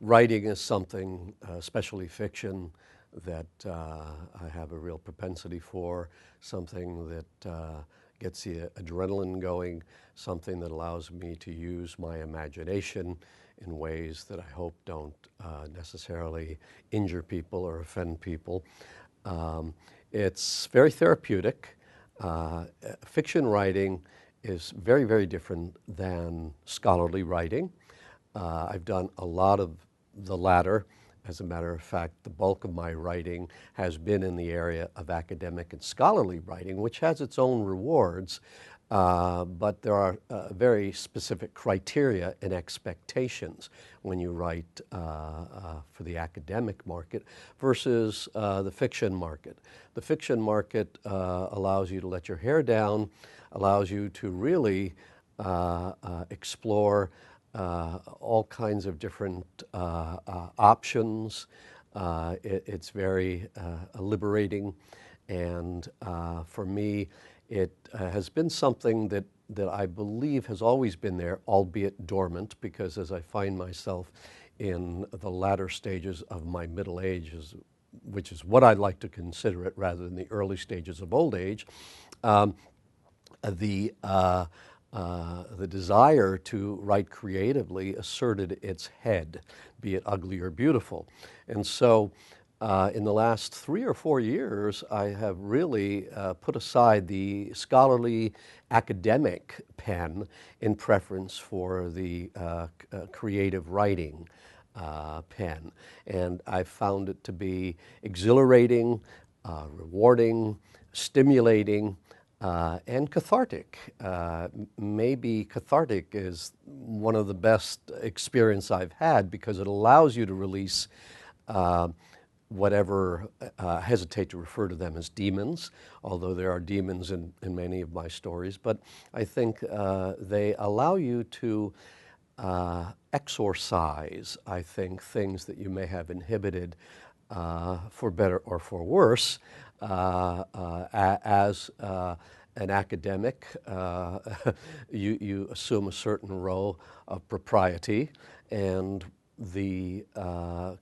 writing is something, especially fiction, that I have a real propensity for, something that gets the adrenaline going, something that allows me to use my imagination in ways that I hope don't necessarily injure people or offend people. It's very therapeutic. Fiction writing is very, very different than scholarly writing. I've done a lot of the latter. As a matter of fact, the bulk of my writing has been in the area of academic and scholarly writing, which has its own rewards, but there are very specific criteria and expectations when you write for the academic market versus the fiction market. The fiction market allows you to let your hair down, allows you to really explore all kinds of different options. It's very liberating, and for me, it has been something that I believe has always been there, albeit dormant, because as I find myself in the latter stages of my middle age, which is what I like to consider it rather than the early stages of old age, the desire to write creatively asserted its head, be it ugly or beautiful. And so in the last 3 or 4 years, I have really put aside the scholarly academic pen in preference for the creative writing pen. And I found it to be exhilarating, rewarding, stimulating, and cathartic. Maybe cathartic is one of the best experience I've had because it allows you to release whatever, hesitate to refer to them as demons, although there are demons in many of my stories, but I think they allow you to exorcise, I think, things that you may have inhibited for better or for worse as an academic. You assume a certain role of propriety, and the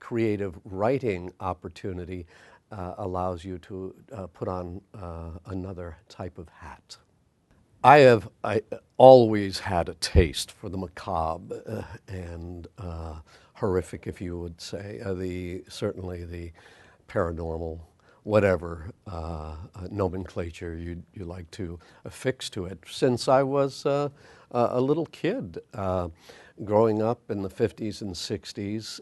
creative writing opportunity allows you to put on another type of hat. I always had a taste for the macabre and horrific, if you would say, certainly the paranormal, whatever nomenclature you like to affix to it, since I was a little kid. Growing up in the 50s and 60s,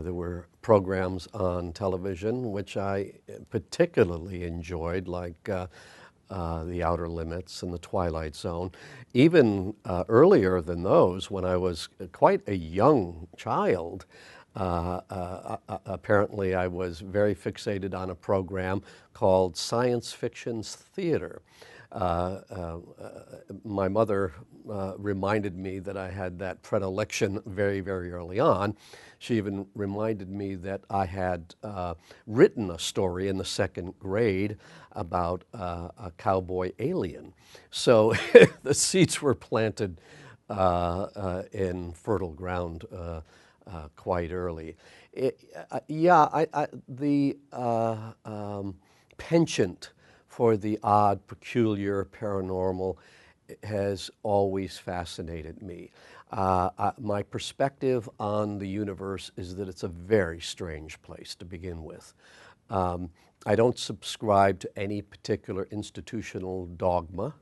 there were programs on television which I particularly enjoyed, like The Outer Limits and The Twilight Zone. Even earlier than those, when I was quite a young child, apparently I was very fixated on a program called Science Fiction's Theater. My mother reminded me that I had that predilection very, very early on. She even reminded me that I had written a story in the 2nd grade about a cowboy alien. So the seeds were planted in fertile ground quite early. The penchant for the odd, peculiar, paranormal has always fascinated me. My perspective on the universe is that it's a very strange place to begin with. I don't subscribe to any particular institutional dogma,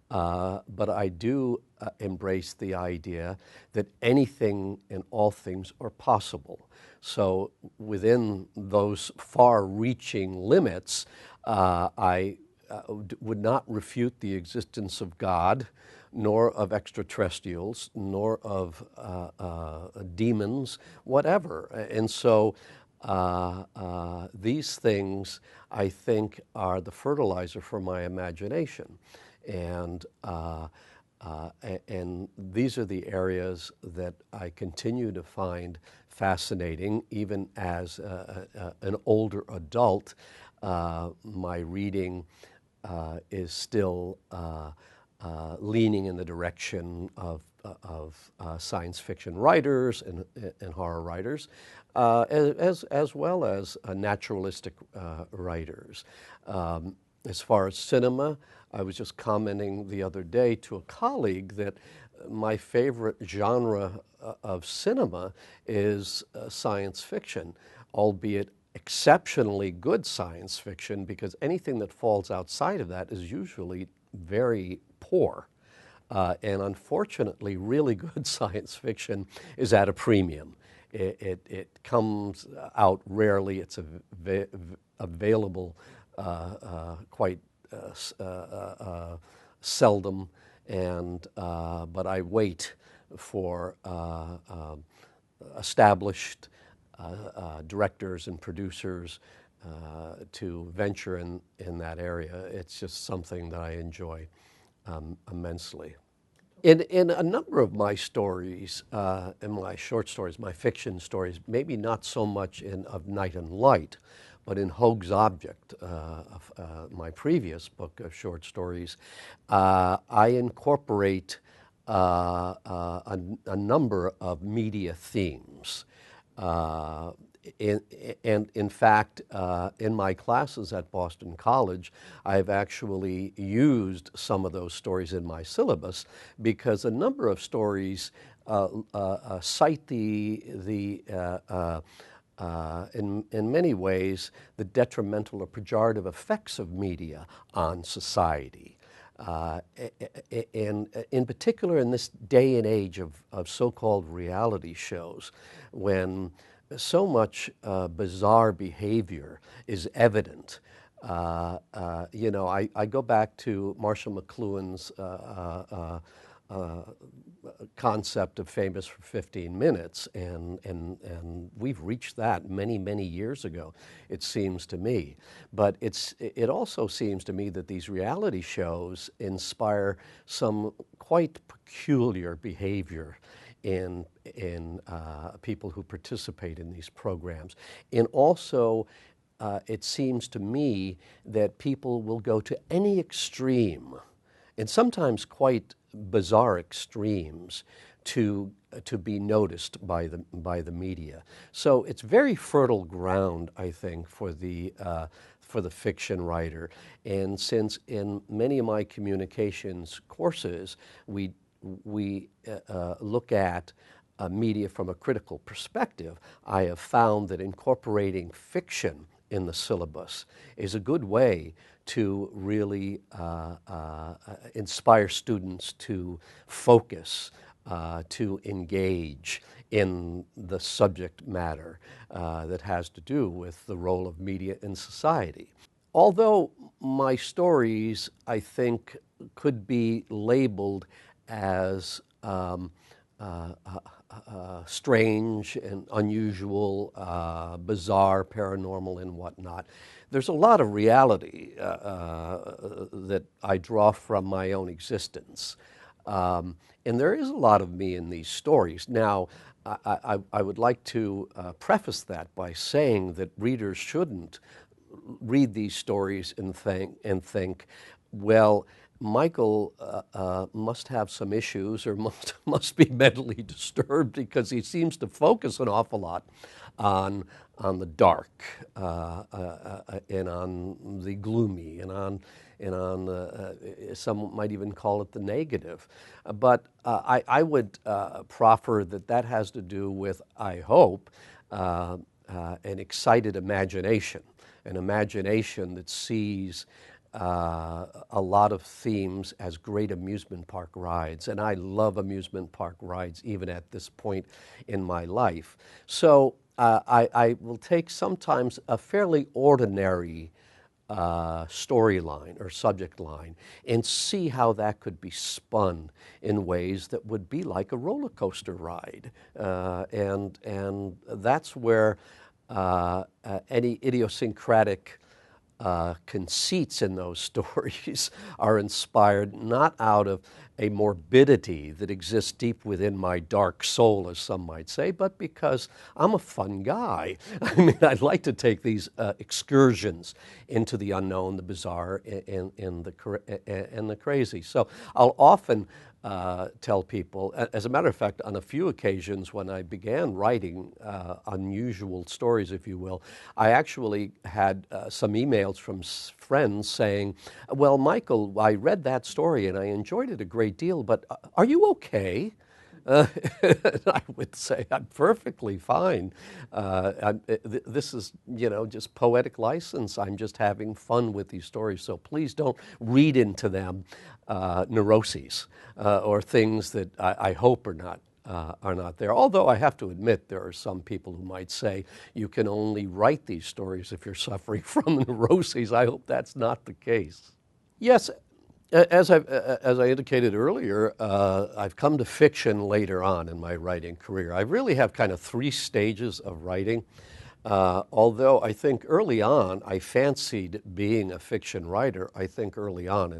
but I do embrace the idea that anything and all things are possible. So within those far-reaching limits, I would not refute the existence of God, nor of extraterrestrials, nor of demons, whatever. And so these things, I think, are the fertilizer for my imagination. And these are the areas that I continue to find fascinating, even as an older adult. My reading is still leaning in the direction of science fiction writers and horror writers, as well as naturalistic writers. As far as cinema, I was just commenting the other day to a colleague that my favorite genre of cinema is science fiction, albeit exceptionally good science fiction, because anything that falls outside of that is usually very poor. And unfortunately, really good science fiction is at a premium. It comes out rarely. It's available quite seldom, and but I wait for established directors and producers to venture in that area. It's just something that I enjoy immensely. In a number of my stories, in my short stories, my fiction stories, maybe not so much in Of Night and Light, but in Hoag's Object, my previous book of short stories, I incorporate a number of media themes. And in fact, in my classes at Boston College, I've actually used some of those stories in my syllabus, because a number of stories cite in many ways the detrimental or pejorative effects of media on society. And in particular in this day and age of so-called reality shows, when so much bizarre behavior is evident. You know, I go back to Marshall McLuhan's concept of famous for 15 minutes, and we've reached that many years ago, it seems to me. But it also seems to me that these reality shows inspire some quite peculiar behavior in people who participate in these programs. And also, it seems to me that people will go to any extreme, and sometimes quite bizarre extremes, to be noticed by the media. So it's very fertile ground, I think, for the fiction writer. And since in many of my communications courses we look at media from a critical perspective, I have found that incorporating fiction in the syllabus is a good way to really inspire students to focus, to engage in the subject matter that has to do with the role of media in society. Although my stories, I think, could be labeled as strange and unusual, bizarre, paranormal, and whatnot, there's a lot of reality that I draw from my own existence. And there is a lot of me in these stories. Now, I would like to preface that by saying that readers shouldn't read these stories and think, well, Michael must have some issues or must be mentally disturbed, because he seems to focus an awful lot on the dark and on the gloomy and on some might even call it the negative. But I would proffer that has to do with, I hope, an excited imagination, an imagination that sees a lot of themes as great amusement park rides, and I love amusement park rides even at this point in my life. So I will take sometimes a fairly ordinary storyline or subject line and see how that could be spun in ways that would be like a roller coaster ride, and that's where any idiosyncratic conceits in those stories are inspired not out of a morbidity that exists deep within my dark soul, as some might say, but because I'm a fun guy. I mean, I'd like to take these excursions into the unknown, the bizarre, and the crazy. So I'll often tell people, as a matter of fact, on a few occasions when I began writing unusual stories, if you will, I actually had some emails from friends saying, well, Michael, I read that story and I enjoyed it a great deal, but are you okay? I would say I'm perfectly fine. This is, just poetic license. I'm just having fun with these stories. So please don't read into them neuroses or things that I hope are not there. Although I have to admit, there are some people who might say you can only write these stories if you're suffering from neuroses. I hope that's not the case. Yes. As I indicated earlier, I've come to fiction later on in my writing career. I really have kind of three stages of writing. Although I think early on I fancied being a fiction writer, I think early on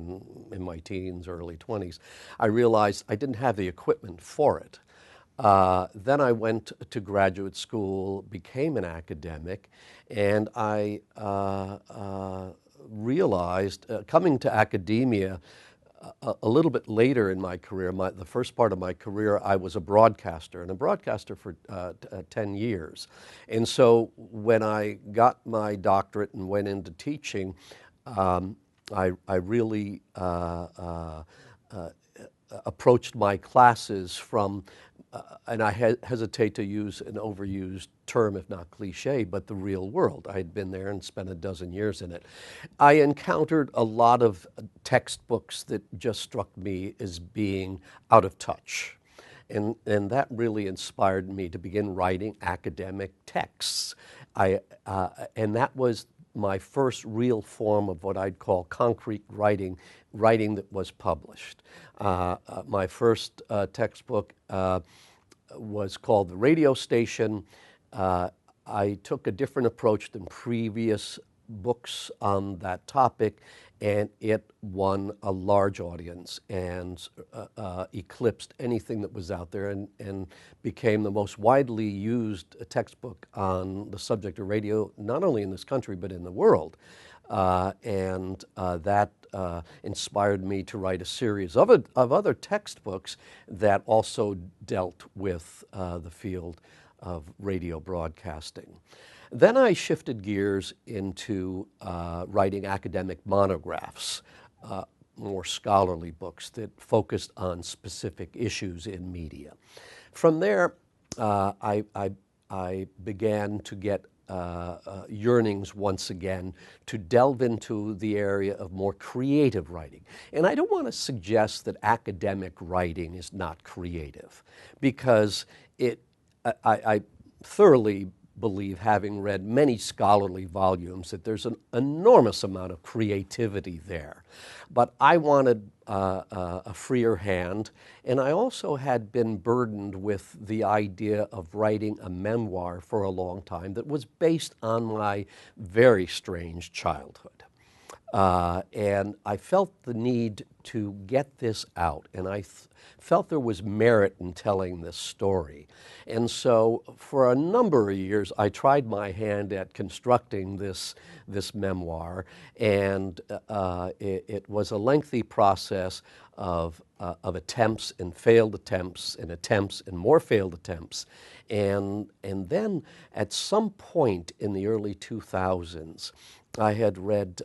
in my teens, early 20s, I realized I didn't have the equipment for it. Then I went to graduate school, became an academic, and I realized, coming to academia a little bit later in my career, the first part of my career, I was a broadcaster, and a broadcaster for 10 years. And so when I got my doctorate and went into teaching, I really approached my classes from, and I hesitate to use an overused term, if not cliche, but the real world. I had been there and spent a dozen years in it. I encountered a lot of textbooks that just struck me as being out of touch. And that really inspired me to begin writing academic texts. And that was my first real form of what I'd call concrete writing that was published. My first textbook was called The Radio Station. I took a different approach than previous books on that topic, and it won a large audience and eclipsed anything that was out there and became the most widely used textbook on the subject of radio, not only in this country but in the world. And that inspired me to write a series of other textbooks that also dealt with the field of radio broadcasting. Then I shifted gears into writing academic monographs, more scholarly books that focused on specific issues in media. From there, I began to get yearnings once again to delve into the area of more creative writing. And I don't want to suggest that academic writing is not creative, because I thoroughly believe, having read many scholarly volumes, that there's an enormous amount of creativity there. But I wanted a freer hand, and I also had been burdened with the idea of writing a memoir for a long time that was based on my very strange childhood. And I felt the need to get this out, and I felt there was merit in telling this story. And so for a number of years, I tried my hand at constructing this memoir, and it was a lengthy process of attempts and failed attempts and attempts and more failed attempts. And then at some point in the early 2000s, I had read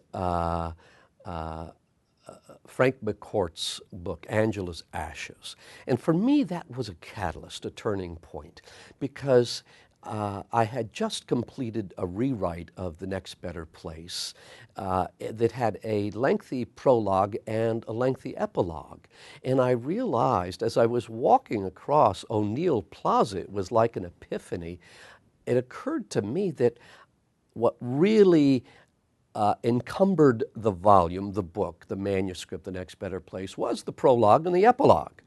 Frank McCourt's book, Angela's Ashes. And for me, that was a catalyst, a turning point, because I had just completed a rewrite of The Next Better Place that had a lengthy prologue and a lengthy epilogue. And I realized as I was walking across O'Neill Plaza, it was like an epiphany, it occurred to me that what really encumbered the volume, the book, the manuscript, The Next Better Place, was the prologue and the epilogue.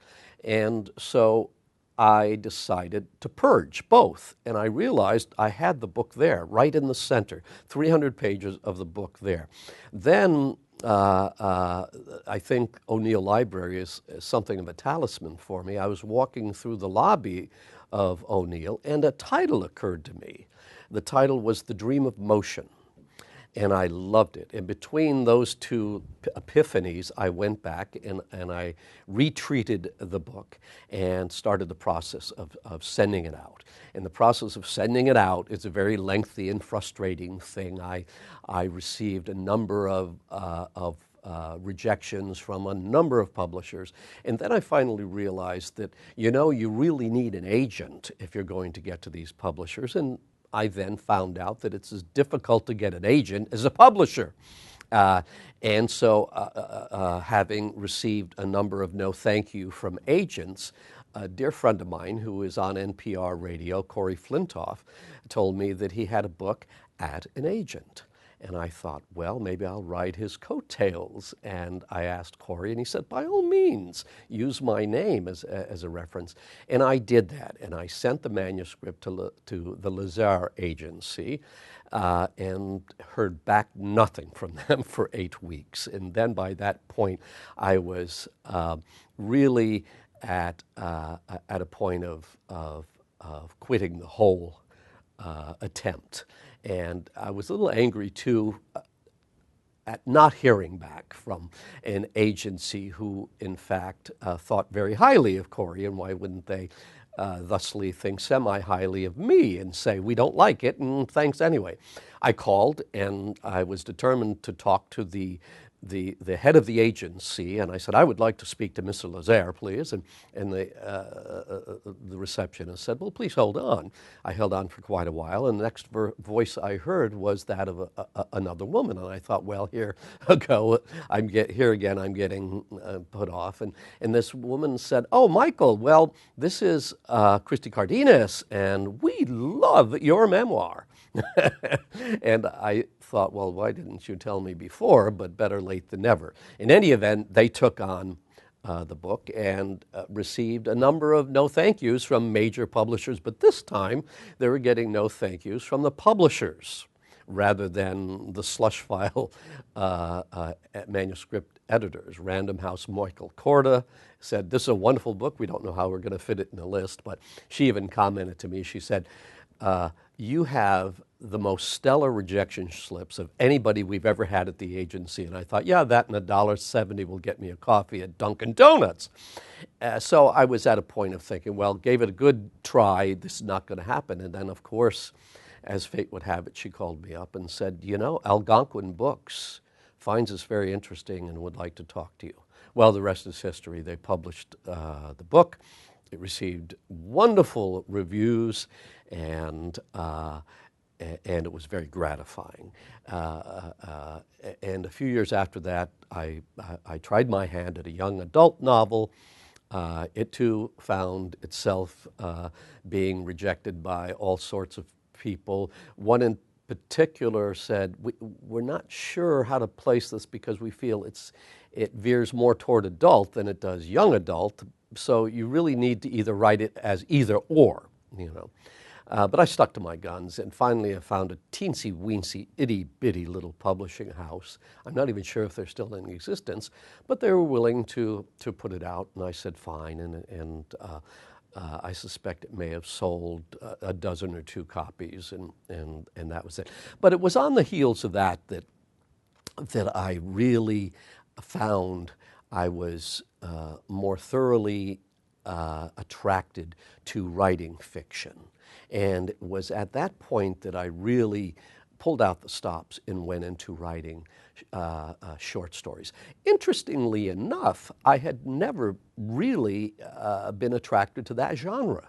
And so I decided to purge both. And I realized I had the book there, right in the center, 300 pages of the book there. Then I think O'Neill Library is something of a talisman for me. I was walking through the lobby of O'Neill, and a title occurred to me. The title was The Dream of Motion. And I loved it. And between those two epiphanies, I went back and I retreated the book and started the process of sending it out. And the process of sending it out is a very lengthy and frustrating thing. I received a number of rejections from a number of publishers. And then I finally realized that, you know, you really need an agent if you're going to get to these publishers. And I then found out that it's as difficult to get an agent as a publisher. And so having received a number of no thank you from agents, a dear friend of mine who is on NPR radio, Corey Flintoff, told me that he had a book at an agent. And I thought, well, maybe I'll ride his coattails. And I asked Corey, and he said, by all means, use my name as a reference. And I did that, and I sent the manuscript to the Lazar agency and heard back nothing from them for 8 weeks. And then by that point, I was really at a point of quitting the whole attempt. And I was a little angry, too, at not hearing back from an agency who, in fact, thought very highly of Corey, and why wouldn't they thusly think semi-highly of me and say, we don't like it, and thanks anyway. I called, and I was determined to talk to the head of the agency, and I said, I would like to speak to Mr. Lazare, please. And the receptionist said, well, please hold on. I held on for quite a while, and the next voice I heard was that of another woman. And I thought, well, here I go. Here again, I'm getting put off. And this woman said, oh, Michael, well, this is Christy Cardenas, and we love your memoir. And I thought, well, why didn't you tell me before? But better late than never. In any event, they took on the book and received a number of no thank yous from major publishers. But this time, they were getting no thank yous from the publishers rather than the slush file manuscript editors. Random House Michael Korda said, this is a wonderful book. We don't know how we're going to fit it in the list. But she even commented to me, she said, you have the most stellar rejection slips of anybody we've ever had at the agency. And I thought, yeah, that and $1.70 will get me a coffee at Dunkin' Donuts. So I was at a point of thinking, well, gave it a good try. This is not going to happen. And then, of course, as fate would have it, she called me up and said, you know, Algonquin Books finds this very interesting and would like to talk to you. Well, the rest is history. They published the book. It received wonderful reviews, and it was very gratifying. And a few years after that, I tried my hand at a young adult novel. It too found itself being rejected by all sorts of people. One in particular said, we're not sure how to place this because we feel it veers more toward adult than it does young adult, so you really need to either write it as either or, you know. But I stuck to my guns, and finally I found a teensy-weensy, itty-bitty little publishing house. I'm not even sure if they're still in existence, but they were willing to put it out, and I said fine, and I suspect it may have sold a dozen or two copies, and that was it. But it was on the heels of that I really found I was more thoroughly attracted to writing fiction. And it was at that point that I really pulled out the stops and went into writing short stories. Interestingly enough, I had never really been attracted to that genre.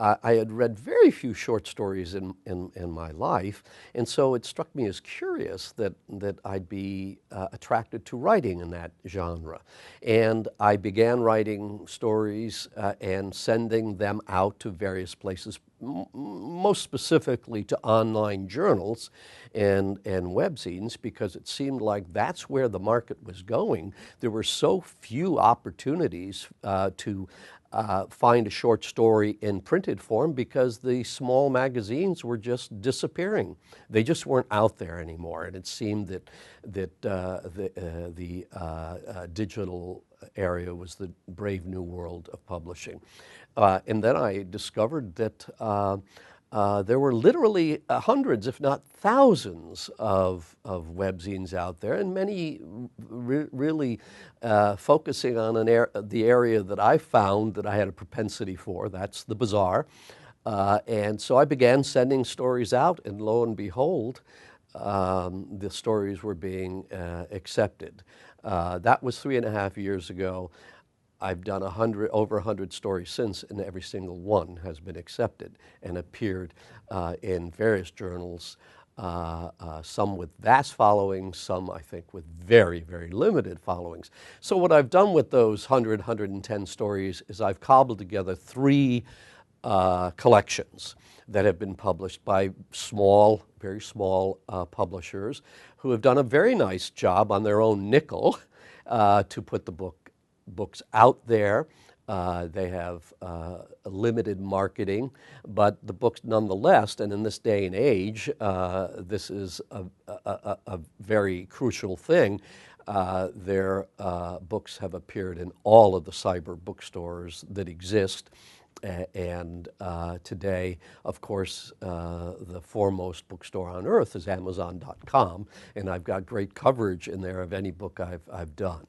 I had read very few short stories in my life, and so it struck me as curious that I'd be attracted to writing in that genre. And I began writing stories and sending them out to various places, most specifically to online journals and webzines, because it seemed like that's where the market was going. There were so few opportunities to find a short story in printed form because the small magazines were just disappearing. They just weren't out there anymore, and it seemed that the digital area was the brave new world of publishing. And then I discovered that there were literally hundreds, if not thousands, of webzines out there, and many really focusing on the area that I found that I had a propensity for. That's the bizarre. And so I began sending stories out, and lo and behold, the stories were being accepted. That was 3.5 years ago. I've done over 100 stories since, and every single one has been accepted and appeared in various journals, some with vast followings, some I think with very, very limited followings. So what I've done with those 110 stories is I've cobbled together 3 collections that have been published by small, very small publishers who have done a very nice job on their own nickel to put the books out there. They have limited marketing, but the books nonetheless, and in this day and age, this is a very crucial thing. Their books have appeared in all of the cyber bookstores that exist. And today, of course, the foremost bookstore on earth is Amazon.com, and I've got great coverage in there of any book I've done.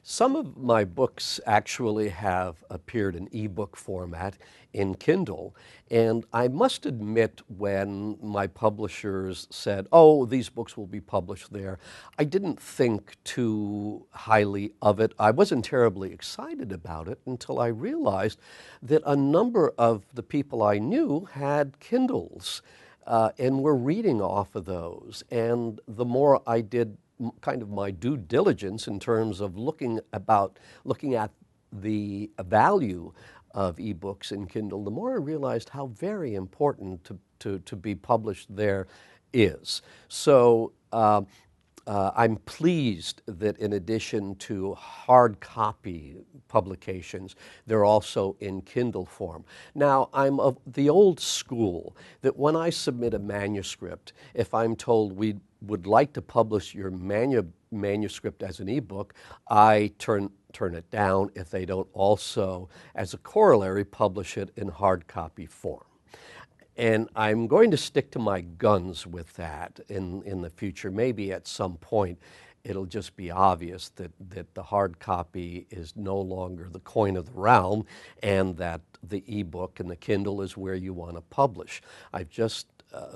Some of my books actually have appeared in ebook format in Kindle, and I must admit when my publishers said, oh, these books will be published there, I didn't think too highly of it. I wasn't terribly excited about it until I realized that a number of the people I knew had Kindles and were reading off of those. And the more I did kind of my due diligence in terms of looking at the value of ebooks in Kindle, the more I realized how very important to be published there is. So I'm pleased that in addition to hard copy publications, they're also in Kindle form. Now, I'm of the old school that when I submit a manuscript, if I'm told we would like to publish your manuscript as an ebook, I turn it down if they don't also, as a corollary, publish it in hard copy form. And I'm going to stick to my guns with that in the future. Maybe at some point it'll just be obvious that the hard copy is no longer the coin of the realm and that the ebook and the Kindle is where you want to publish. I've just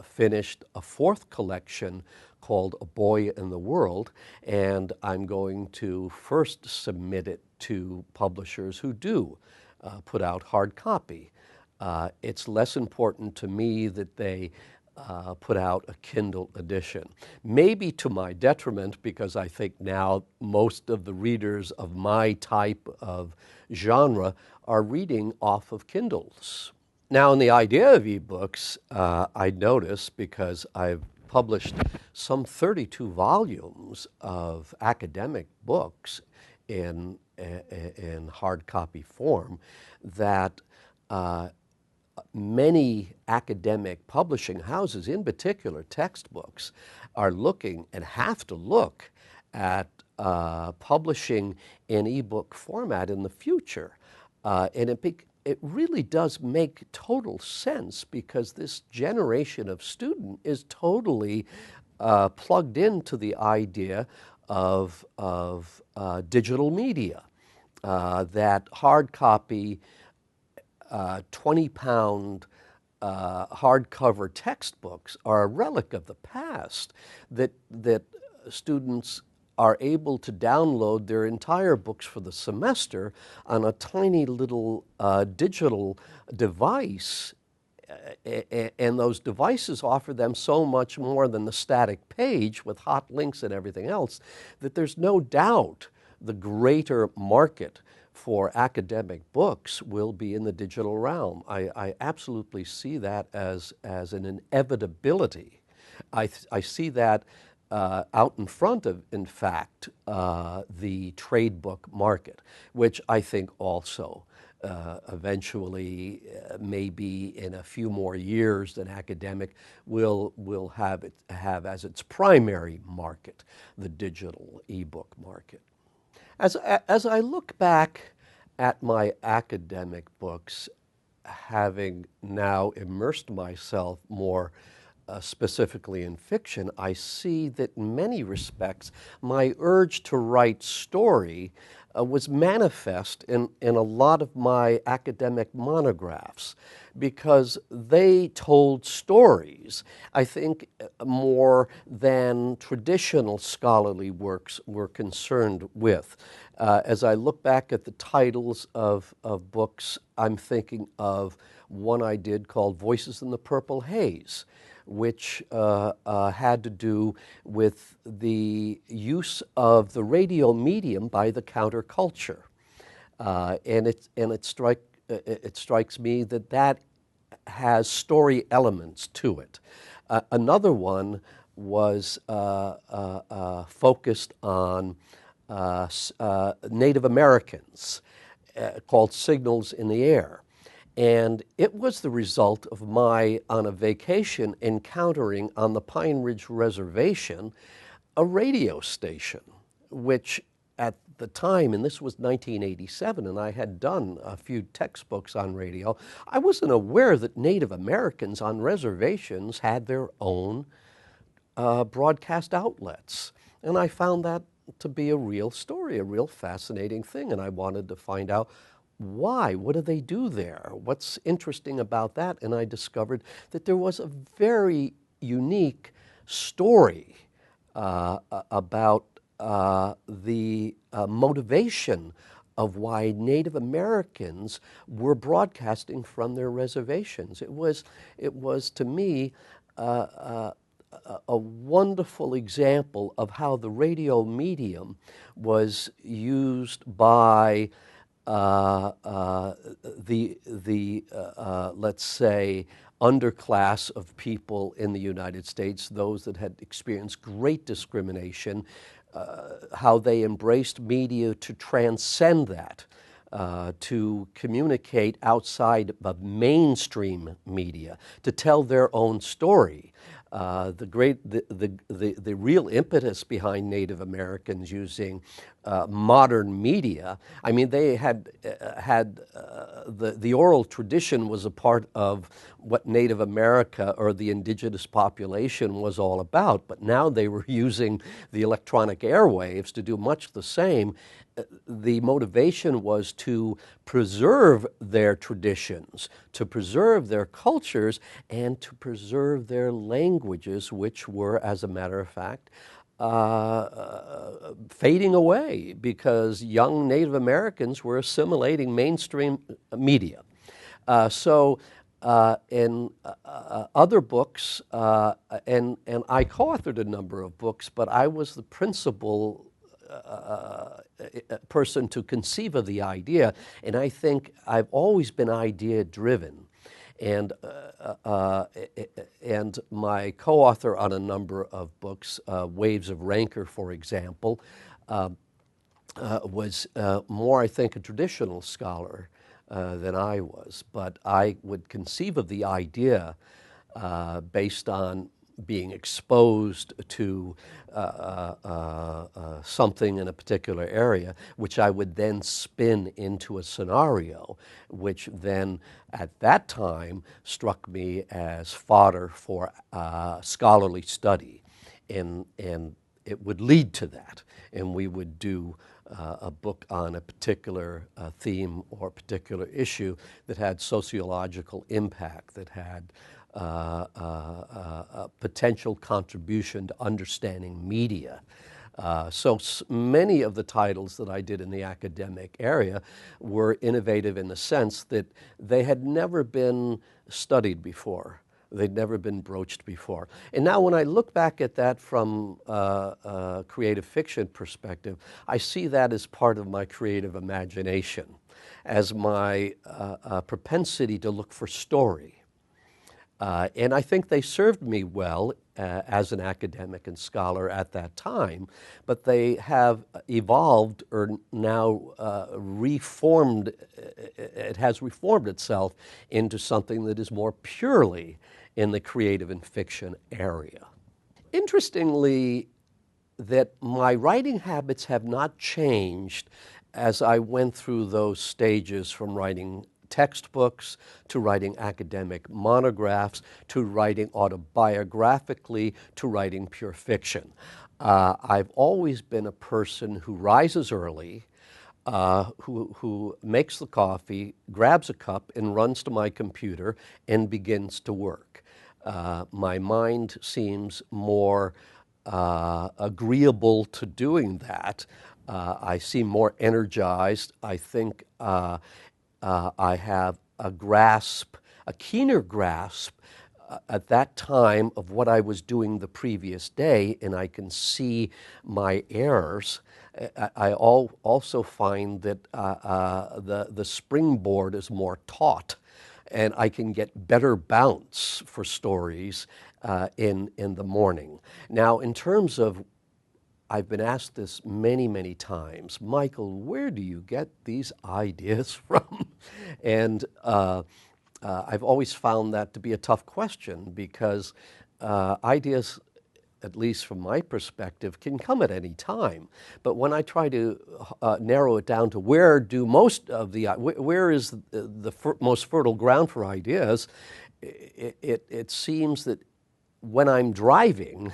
finished a 4th collection called A Boy in the World, and I'm going to first submit it to publishers who do put out hard copy. It's less important to me that they put out a Kindle edition. Maybe to my detriment, because I think now most of the readers of my type of genre are reading off of Kindles. Now, in the idea of ebooks, I notice, because I've published some 32 volumes of academic books in hard copy form, that many academic publishing houses, in particular textbooks, are looking and have to look at publishing in ebook format in the future. And it really does make total sense, because this generation of student is totally plugged into the idea of digital media, that hard copy 20-pound hardcover textbooks are a relic of the past, that students are able to download their entire books for the semester on a tiny little digital device, and those devices offer them so much more than the static page with hot links and everything else, that there's no doubt the greater market for academic books will be in the digital realm. I absolutely see that as an inevitability. I see that out in front of, in fact, the trade book market, which I think also eventually, maybe in a few more years, an academic will have as its primary market the digital ebook market. As I look back at my academic books, having now immersed myself more specifically in fiction, I see that in many respects my urge to write story was manifest in a lot of my academic monographs, because they told stories, I think, more than traditional scholarly works were concerned with. As I look back at the titles of books, I'm thinking of one I did called Voices in the Purple Haze, which had to do with the use of the radio medium by the counterculture. And it strikes me that that has story elements to it. Another one was focused on Native Americans, called Signals in the Air. And it was the result of my, on a vacation, encountering on the Pine Ridge Reservation a radio station, which at the time, and this was 1987, and I had done a few textbooks on radio, I wasn't aware that Native Americans on reservations had their own broadcast outlets. And I found that to be a real story, a real fascinating thing, and I wanted to find out why? What do they do there? What's interesting about that? And I discovered that there was a very unique story about the motivation of why Native Americans were broadcasting from their reservations. It was to me a wonderful example of how the radio medium was used by let's say, underclass of people in the United States, those that had experienced great discrimination, how they embraced media to transcend that, to communicate outside of mainstream media, to tell their own story. The real impetus behind Native Americans using modern media, I mean, they had the oral tradition was a part of what Native America or the indigenous population was all about, but now they were using the electronic airwaves to do much the same. The motivation was to preserve their traditions, to preserve their cultures, and to preserve their languages, which were, as a matter of fact, fading away because young Native Americans were assimilating mainstream media. In other books, and I co-authored a number of books, but I was the principal person to conceive of the idea, and I think I've always been idea-driven. And my co-author on a number of books, Waves of Rancor, for example, was more, I think, a traditional scholar than I was. But I would conceive of the idea based on being exposed to something in a particular area, which I would then spin into a scenario, which then at that time struck me as fodder for scholarly study. And it would lead to that. And we would do a book on a particular theme or particular issue that had sociological impact, that had a potential contribution to understanding media. So many of the titles that I did in the academic area were innovative in the sense that they had never been studied before. They'd never been broached before. And now when I look back at that from a creative fiction perspective, I see that as part of my creative imagination, as my propensity to look for story. And I think they served me well as an academic and scholar at that time, but they have evolved or now reformed, it has reformed itself into something that is more purely in the creative and fiction area. Interestingly, that my writing habits have not changed as I went through those stages from writing textbooks to writing academic monographs to writing autobiographically to writing pure fiction. I've always been a person who rises early, who makes the coffee, grabs a cup, and runs to my computer and begins to work. My mind seems more agreeable to doing that. I seem more energized. I think I have a grasp, a keener grasp at that time of what I was doing the previous day, and I can see my errors. I also find that the springboard is more taut, and I can get better bounce for stories in the morning. Now, in terms of, I've been asked this many, many times, Michael, where do you get these ideas from? And I've always found that to be a tough question because ideas, at least from my perspective, can come at any time. But when I try to narrow it down to where do most of where is the most fertile ground for ideas, it seems that when I'm driving,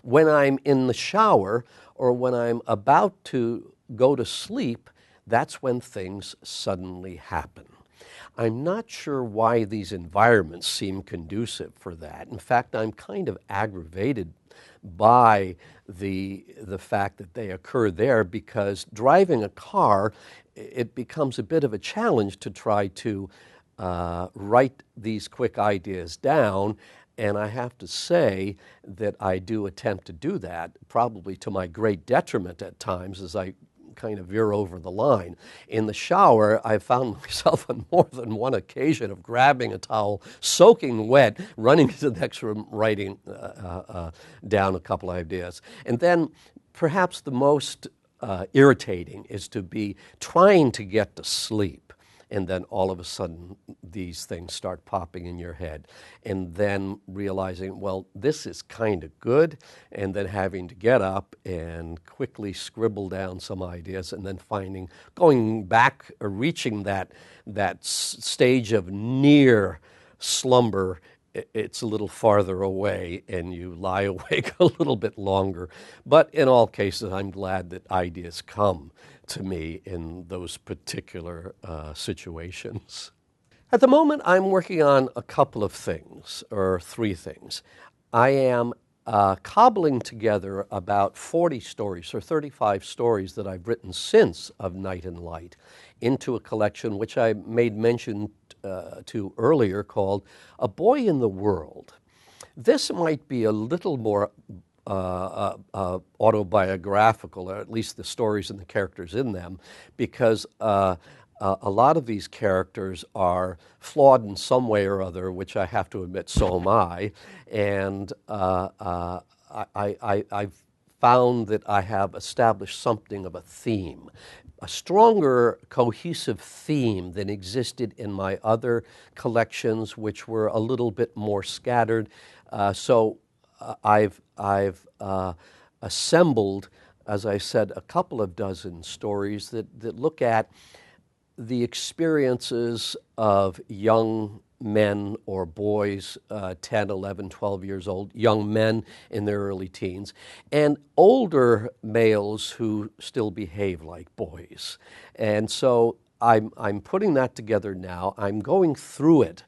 when I'm in the shower, or when I'm about to go to sleep, that's when things suddenly happen. I'm not sure why these environments seem conducive for that. In fact, I'm kind of aggravated by the fact that they occur there, because driving a car, it becomes a bit of a challenge to try to write these quick ideas down. And I have to say that I do attempt to do that, probably to my great detriment at times as I kind of veer over the line. In the shower, I've found myself on more than one occasion of grabbing a towel, soaking wet, running to the next room, writing down a couple of ideas. And then perhaps the most irritating is to be trying to get to sleep. And then all of a sudden, these things start popping in your head. And then realizing, well, this is kind of good. And then having to get up and quickly scribble down some ideas, and then going back or reaching that stage of near slumber. It's a little farther away, and you lie awake a little bit longer. But in all cases, I'm glad that ideas come to me in those particular situations. At the moment, I'm working on a couple of things, or three things. I am cobbling together about 40 stories, or 35 stories that I've written since Of Night and Light, into a collection which I made mention to earlier, called A Boy in the World. This might be a little more autobiographical, or at least the stories and the characters in them, because a lot of these characters are flawed in some way or other, which I have to admit, so am I. And I've found that I have established something of a theme, a stronger cohesive theme than existed in my other collections, which were a little bit more scattered. So I've assembled, as I said, a couple of dozen stories that look at the experiences of young men or boys, 10, 11, 12 years old, young men in their early teens, and older males who still behave like boys. And so I'm putting that together now. I'm going through it.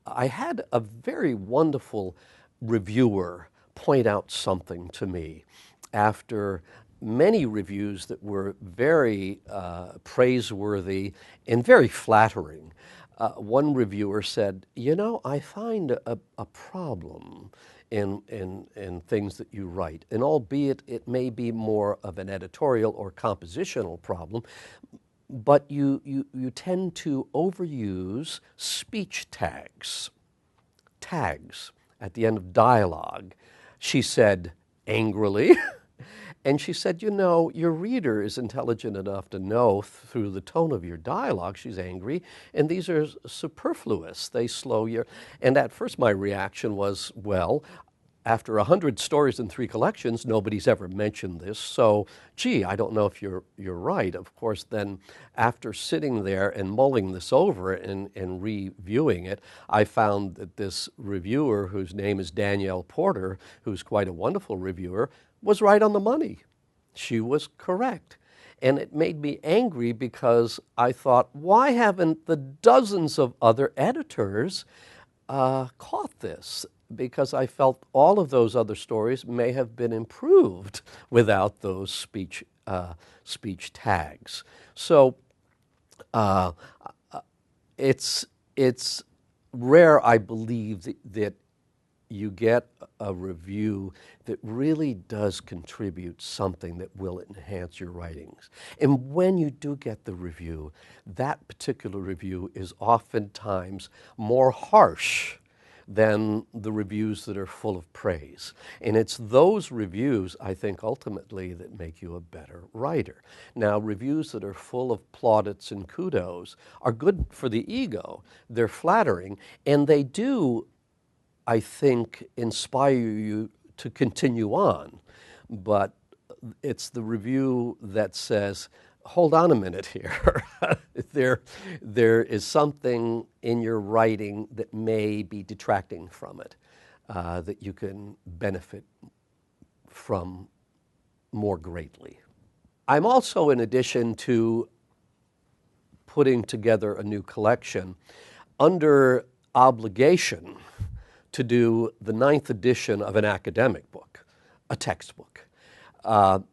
I had a very wonderful reviewer point out something to me after many reviews that were very praiseworthy and very flattering. One reviewer said, I find a problem in things that you write, and albeit it may be more of an editorial or compositional problem, but you tend to overuse speech tags. tags at the end of dialogue, she said angrily, and she said, you know, your reader is intelligent enough to know through the tone of your dialogue she's angry, and these are superfluous. They slow your... And at first my reaction was, well, after 100 stories in 3 collections, nobody's ever mentioned this, so, gee, I don't know if you're right. Of course, then after sitting there and mulling this over and reviewing it, I found that this reviewer, whose name is Danielle Porter, who's quite a wonderful reviewer, was right on the money. She was correct. And it made me angry because I thought, why haven't the dozens of other editors caught this? Because I felt all of those other stories may have been improved without those speech tags. So it's rare, I believe, that you get a review that really does contribute something that will enhance your writings. And when you do get the review, that particular review is oftentimes more harsh than the reviews that are full of praise. And it's those reviews, I think, ultimately that make you a better writer. Now, reviews that are full of plaudits and kudos are good for the ego. They're flattering, and they do, I think, inspire you to continue on. But it's the review that says, hold on a minute here. there is something in your writing that may be detracting from it, that you can benefit from more greatly. I'm also, in addition to putting together a new collection, under obligation to do the 9th edition of an academic book, a textbook.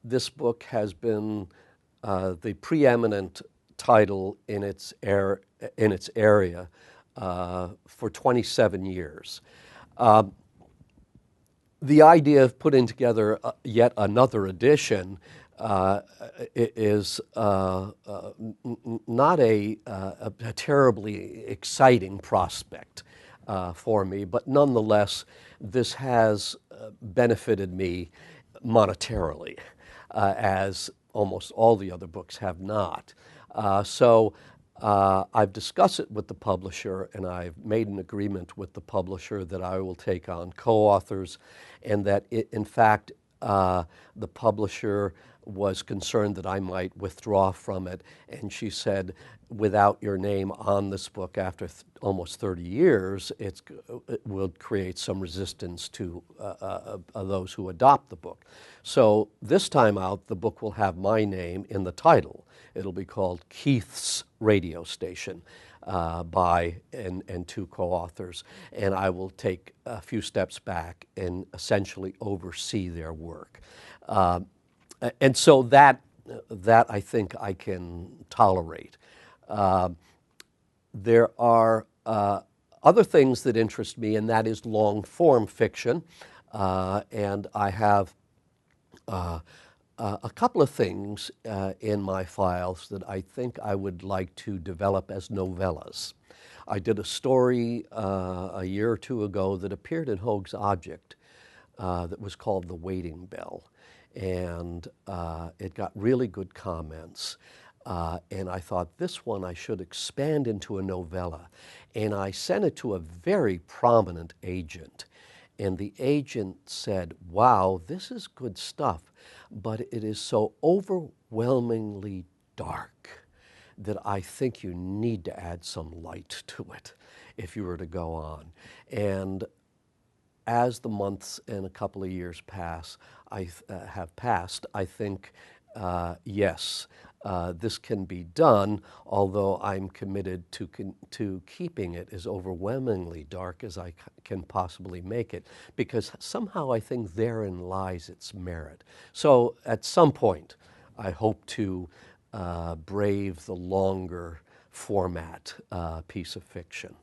This book has been the preeminent title in its area for 27 years. The idea of putting together yet another edition is not a terribly exciting prospect for me, but nonetheless, this has benefited me monetarily, as almost all the other books have not. So I've discussed it with the publisher, and I've made an agreement with the publisher that I will take on co-authors, and that in fact the publisher was concerned that I might withdraw from it, and she said, without your name on this book after almost 30 years, it will create some resistance to those who adopt the book. So this time out, the book will have my name in the title. It'll be called Keith's Radio Station by and 2 co-authors, and I will take a few steps back and essentially oversee their work. And so that I think I can tolerate. There are other things that interest me, and that is long-form fiction. And I have a couple of things in my files that I think I would like to develop as novellas. I did a story a year or 2 ago that appeared in Hoag's Object that was called The Waiting Bell. And it got really good comments. And I thought, this one I should expand into a novella. And I sent it to a very prominent agent. And the agent said, wow, this is good stuff, but it is so overwhelmingly dark that I think you need to add some light to it if you were to go on. And as the months and a couple of years have passed, I think, yes, this can be done, although I'm committed to keeping it as overwhelmingly dark as I can possibly make it, because somehow I think therein lies its merit. So at some point, I hope to brave the longer format piece of fiction.